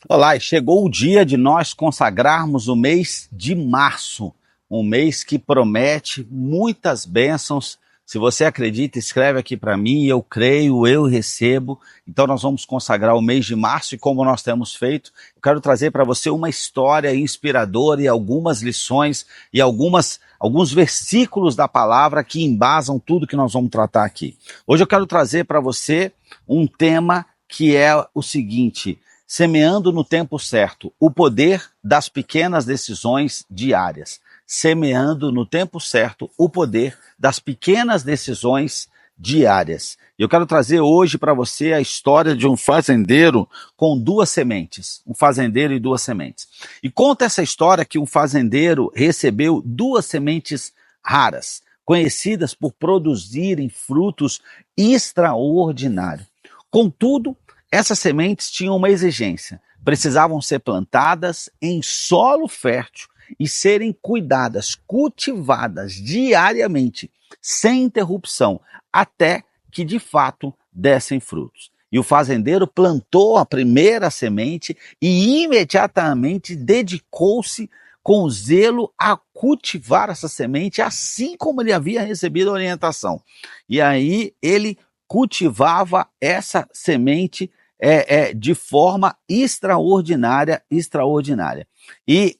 Olá, e chegou o dia de nós consagrarmos o mês de março, um mês que promete muitas bênçãos. Se você acredita, escreve aqui para mim, eu creio, eu recebo. Então nós vamos consagrar o mês de março e como nós temos feito, eu quero trazer para você uma história inspiradora e algumas lições e alguns versículos da palavra que embasam tudo que nós vamos tratar aqui. Hoje eu quero trazer para você um tema que é o seguinte: semeando no tempo certo, o poder das pequenas decisões diárias. Semeando no tempo certo, o poder das pequenas decisões diárias. Eu quero trazer hoje para você a história de um fazendeiro com duas sementes. Um fazendeiro e duas sementes. E conta essa história que um fazendeiro recebeu duas sementes raras, conhecidas por produzirem frutos extraordinários. Contudo, essas sementes tinham uma exigência: precisavam ser plantadas em solo fértil e serem cuidadas, cultivadas diariamente, sem interrupção, até que de fato dessem frutos. E o fazendeiro plantou a primeira semente e imediatamente dedicou-se com zelo a cultivar essa semente, assim como ele havia recebido a orientação. E aí ele cultivava essa semente de forma extraordinária. E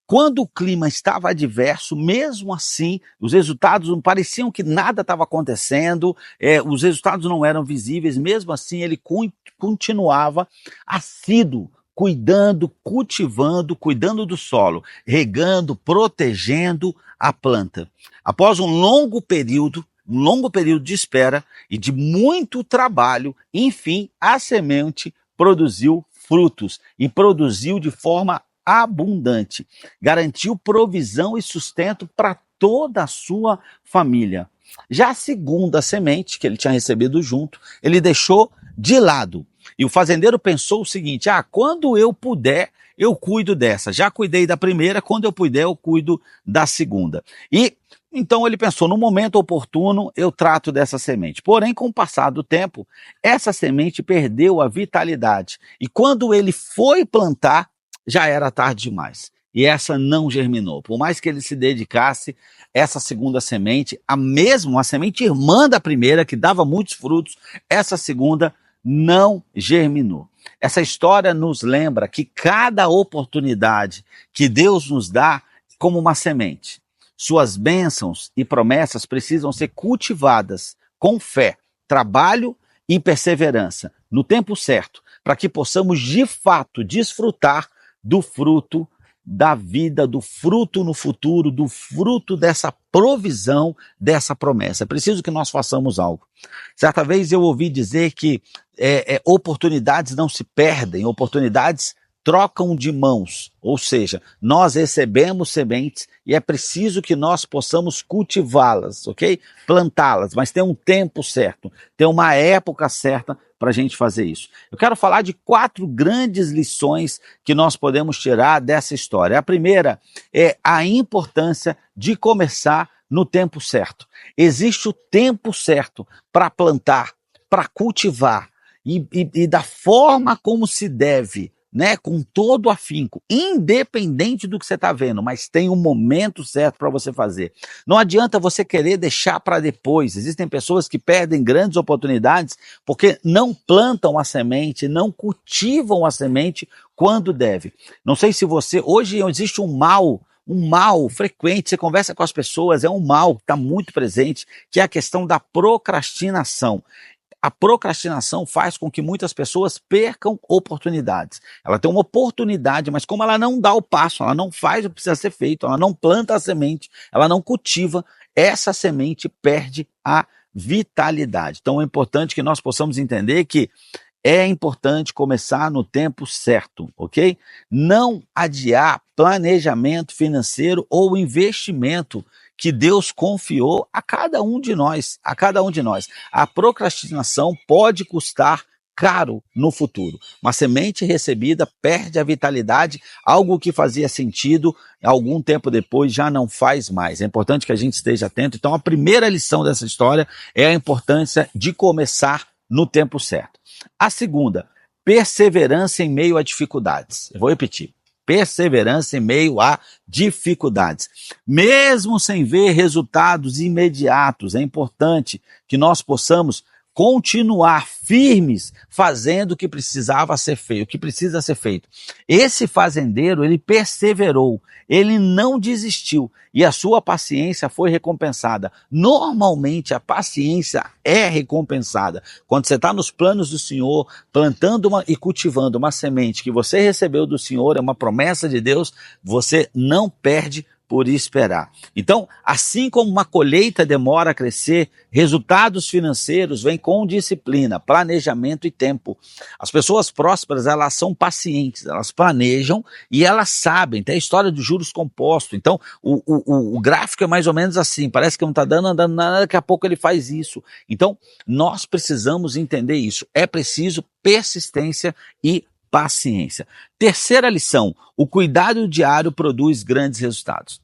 quando o clima estava adverso, mesmo assim, os resultados não pareciam que nada estava acontecendo, os resultados não eram visíveis, mesmo assim ele continuava assíduo, cuidando, cultivando, cuidando do solo, regando, protegendo a planta. Após um longo período de espera e de muito trabalho, enfim, a semente produziu frutos e produziu de forma abundante. Garantiu provisão e sustento para toda a sua família. Já a segunda semente, que ele tinha recebido junto, ele deixou de lado. E o fazendeiro pensou o seguinte: quando eu puder, eu cuido dessa. Já cuidei da primeira, quando eu puder, eu cuido da segunda. E então ele pensou: no momento oportuno eu trato dessa semente. Porém, com o passar do tempo, essa semente perdeu a vitalidade. E quando ele foi plantar, já era tarde demais. E essa não germinou. Por mais que ele se dedicasse, essa segunda semente, uma semente irmã da primeira, que dava muitos frutos, essa segunda não germinou. Essa história nos lembra que cada oportunidade que Deus nos dá como uma semente, suas bênçãos e promessas precisam ser cultivadas com fé, trabalho e perseverança, no tempo certo, para que possamos de fato desfrutar do fruto da vida, do fruto no futuro, do fruto dessa provisão, dessa promessa. É preciso que nós façamos algo. Certa vez eu ouvi dizer que oportunidades não se perdem, oportunidades trocam de mãos, ou seja, nós recebemos sementes e é preciso que nós possamos cultivá-las, ok? Plantá-las, mas tem um tempo certo, tem uma época certa para a gente fazer isso. Eu quero falar de 4 grandes lições que nós podemos tirar dessa história. A primeira é a importância de começar no tempo certo. Existe o tempo certo para plantar, para cultivar e da forma como se deve, né, com todo o afinco, independente do que você está vendo, mas tem um momento certo para você fazer. Não adianta você querer deixar para depois. Existem pessoas que perdem grandes oportunidades porque não plantam a semente, não cultivam a semente quando deve. Não sei se hoje existe um mal frequente, você conversa com as pessoas, é um mal que está muito presente, que é a questão da procrastinação. A procrastinação faz com que muitas pessoas percam oportunidades. Ela tem uma oportunidade, mas como ela não dá o passo, ela não faz o que precisa ser feito, ela não planta a semente, ela não cultiva, essa semente perde a vitalidade. Então é importante que nós possamos entender que é importante começar no tempo certo, ok? Não adiar planejamento financeiro ou investimento que Deus confiou a cada um de nós, A procrastinação pode custar caro no futuro. Uma semente recebida perde a vitalidade, algo que fazia sentido algum tempo depois já não faz mais. É importante que a gente esteja atento. Então a primeira lição dessa história é a importância de começar no tempo certo. A segunda, perseverança em meio a dificuldades. Eu vou repetir. Perseverança em meio a dificuldades. Mesmo sem ver resultados imediatos, é importante que nós possamos continuar firmes fazendo o que precisava ser feito, o que precisa ser feito. Esse fazendeiro, ele perseverou, ele não desistiu e a sua paciência foi recompensada. Normalmente a paciência é recompensada. Quando você está nos planos do Senhor, plantando e cultivando uma semente que você recebeu do Senhor, é uma promessa de Deus, você não perde por esperar. Então, assim como uma colheita demora a crescer, resultados financeiros vêm com disciplina, planejamento e tempo. As pessoas prósperas, elas são pacientes, elas planejam e elas sabem. Tem a história dos juros compostos. Então, o gráfico é mais ou menos assim, parece que não está andando nada, daqui a pouco ele faz isso. Então, nós precisamos entender isso. É preciso persistência e paciência. Terceira lição, o cuidado diário produz grandes resultados.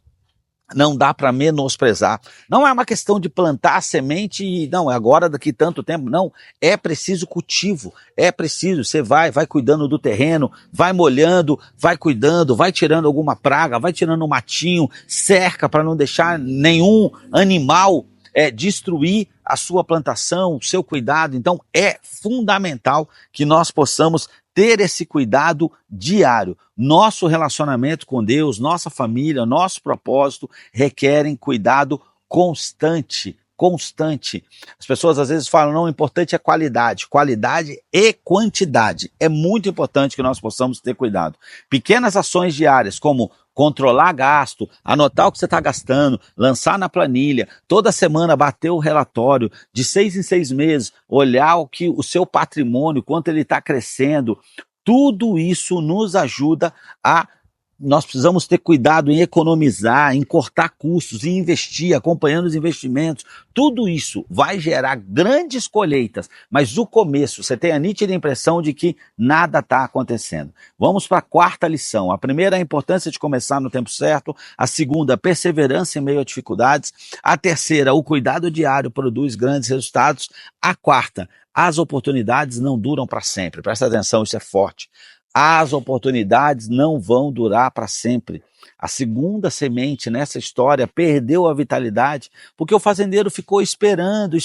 Não dá para menosprezar. Não é uma questão de plantar a semente e não, é agora daqui tanto tempo. Não, é preciso cultivo. É preciso, você vai cuidando do terreno, vai molhando, vai cuidando, vai tirando alguma praga, vai tirando um matinho, cerca para não deixar nenhum animal destruir a sua plantação, o seu cuidado. Então é fundamental que nós possamos ter esse cuidado diário. Nosso relacionamento com Deus, nossa família, nosso propósito requerem cuidado constante. As pessoas às vezes falam, não, o importante é qualidade e quantidade. É muito importante que nós possamos ter cuidado. Pequenas ações diárias, como controlar gasto, anotar o que você está gastando, lançar na planilha, toda semana bater o relatório, de 6 em 6 meses, olhar o seu patrimônio, quanto ele está crescendo, tudo isso nos ajuda nós precisamos ter cuidado em economizar, em cortar custos, em investir, acompanhando os investimentos. Tudo isso vai gerar grandes colheitas, mas o começo, você tem a nítida impressão de que nada está acontecendo. Vamos para a quarta lição. A primeira é a importância de começar no tempo certo. A segunda, a perseverança em meio a dificuldades. A terceira, o cuidado diário produz grandes resultados. A quarta, as oportunidades não duram para sempre. Presta atenção, isso é forte. As oportunidades não vão durar para sempre. A segunda semente nessa história perdeu a vitalidade porque o fazendeiro ficou esperando,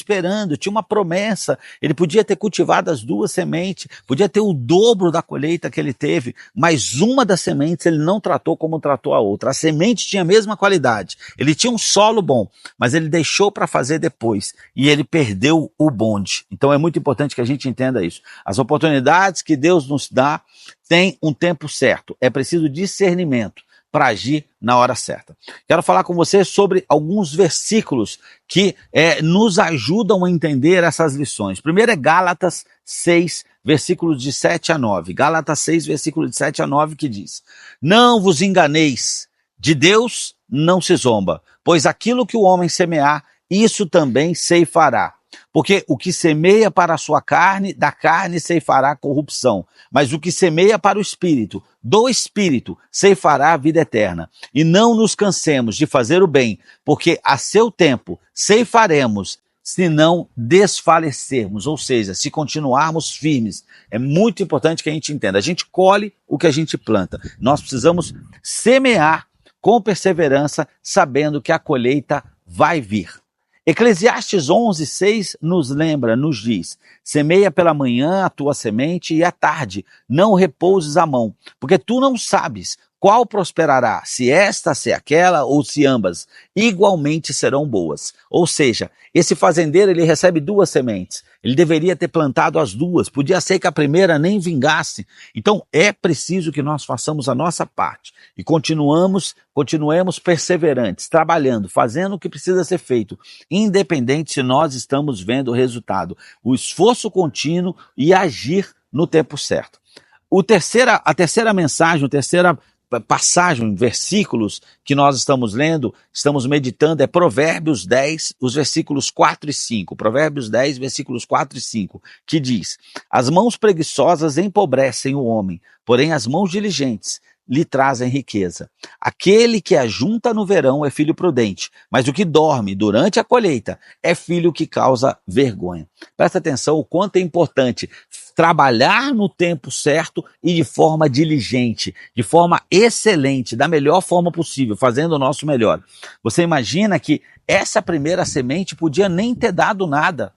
tinha uma promessa, ele podia ter cultivado as 2 sementes, podia ter o dobro da colheita que ele teve, mas uma das sementes ele não tratou como tratou a outra. A semente tinha a mesma qualidade, ele tinha um solo bom, mas ele deixou para fazer depois e ele perdeu o bonde. Então é muito importante que a gente entenda isso. As oportunidades que Deus nos dá têm um tempo certo, é preciso discernimento para agir na hora certa. Quero falar com você sobre alguns versículos que nos ajudam a entender essas lições. Primeiro é Gálatas 6, versículos de 7 a 9. Gálatas 6, versículos de 7 a 9, que diz: Não vos enganeis, de Deus não se zomba, pois aquilo que o homem semear, isso também ceifará. Porque o que semeia para a sua carne, da carne ceifará corrupção. Mas o que semeia para o Espírito, do Espírito ceifará a vida eterna. E não nos cansemos de fazer o bem, porque a seu tempo ceifaremos, se não desfalecermos. Ou seja, se continuarmos firmes. É muito importante que a gente entenda. A gente colhe o que a gente planta. Nós precisamos semear com perseverança, sabendo que a colheita vai vir. Eclesiastes 11:6 nos diz: semeia pela manhã a tua semente e à tarde não repouses a mão, porque tu não sabes qual prosperará, se esta, se aquela ou se ambas, igualmente serão boas. Ou seja, esse fazendeiro ele recebe 2 sementes, ele deveria ter plantado as 2, podia ser que a primeira nem vingasse. Então é preciso que nós façamos a nossa parte e continuemos perseverantes, trabalhando, fazendo o que precisa ser feito, independente se nós estamos vendo o resultado, o esforço contínuo e agir no tempo certo. A terceira mensagem, a terceira passagem, versículos que nós estamos lendo, estamos meditando, é Provérbios 10, os versículos 4 e 5. Provérbios 10, versículos 4 e 5, que diz: As mãos preguiçosas empobrecem o homem, porém as mãos diligentes lhe trazem riqueza. Aquele que ajunta no verão é filho prudente, mas o que dorme durante a colheita é filho que causa vergonha. Presta atenção o quanto é importante trabalhar no tempo certo e de forma diligente, de forma excelente, da melhor forma possível, fazendo o nosso melhor. Você imagina que essa primeira semente podia nem ter dado nada.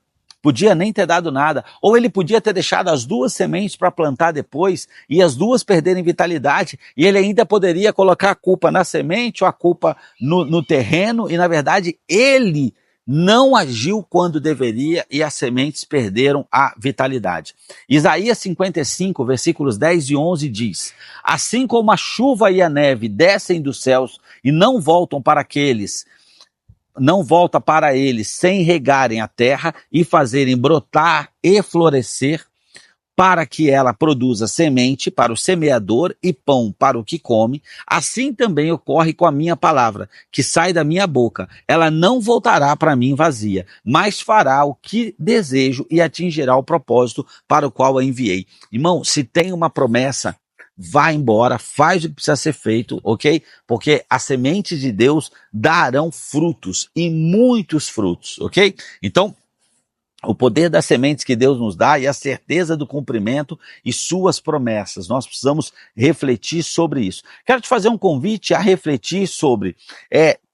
Ou ele podia ter deixado as duas sementes para plantar depois e as duas perderem vitalidade, e ele ainda poderia colocar a culpa na semente ou a culpa no terreno, e na verdade ele não agiu quando deveria e as sementes perderam a vitalidade. Isaías 55, versículos 10 e 11 diz: assim como a chuva e a neve descem dos céus e não volta para eles sem regarem a terra e fazerem brotar e florescer, para que ela produza semente para o semeador e pão para o que come, assim também ocorre com a minha palavra, que sai da minha boca. Ela não voltará para mim vazia, mas fará o que desejo e atingirá o propósito para o qual a enviei. Irmão, se tem uma promessa, vá embora, faz o que precisa ser feito, ok? Porque as sementes de Deus darão frutos, e muitos frutos, ok? Então, o poder das sementes que Deus nos dá e a certeza do cumprimento e suas promessas. Nós precisamos refletir sobre isso. Quero te fazer um convite a refletir sobre,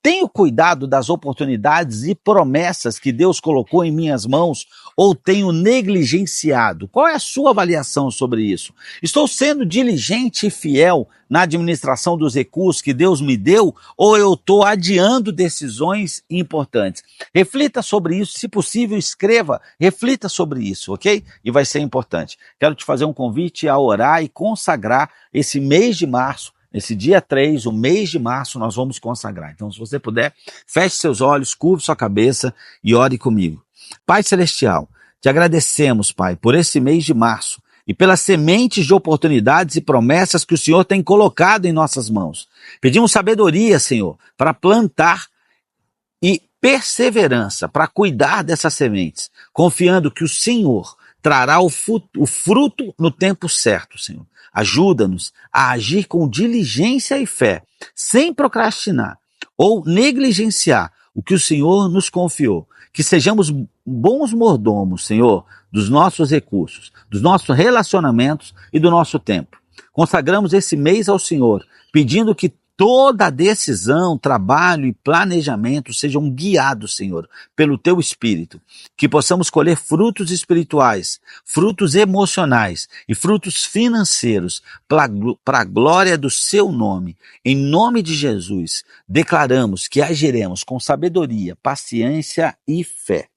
tenho cuidado das oportunidades e promessas que Deus colocou em minhas mãos ou tenho negligenciado? Qual é a sua avaliação sobre isso? Estou sendo diligente e fiel na administração dos recursos que Deus me deu ou eu estou adiando decisões importantes? Reflita sobre isso, se possível escreva, reflita sobre isso, ok? E vai ser importante. Quero te fazer um convite a orar e consagrar esse mês de março. Esse dia 3, o mês de março, nós vamos consagrar. Então, se você puder, feche seus olhos, curve sua cabeça e ore comigo. Pai Celestial, te agradecemos, Pai, por esse mês de março e pelas sementes de oportunidades e promessas que o Senhor tem colocado em nossas mãos. Pedimos sabedoria, Senhor, para plantar e perseverança para cuidar dessas sementes, confiando que o Senhor trará o fruto no tempo certo, Senhor. Ajuda-nos a agir com diligência e fé, sem procrastinar ou negligenciar o que o Senhor nos confiou. Que sejamos bons mordomos, Senhor, dos nossos recursos, dos nossos relacionamentos e do nosso tempo. Consagramos esse mês ao Senhor, pedindo que toda decisão, trabalho e planejamento sejam guiados, Senhor, pelo Teu Espírito. Que possamos colher frutos espirituais, frutos emocionais e frutos financeiros para a glória do Seu nome. Em nome de Jesus, declaramos que agiremos com sabedoria, paciência e fé.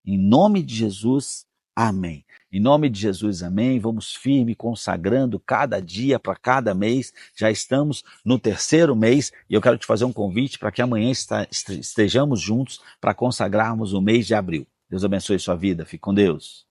Em nome de Jesus, amém. Em nome de Jesus, amém. Vamos firme, consagrando cada dia para cada mês. Já estamos no 3º mês e eu quero te fazer um convite para que amanhã estejamos juntos para consagrarmos o mês de abril. Deus abençoe sua vida. Fique com Deus.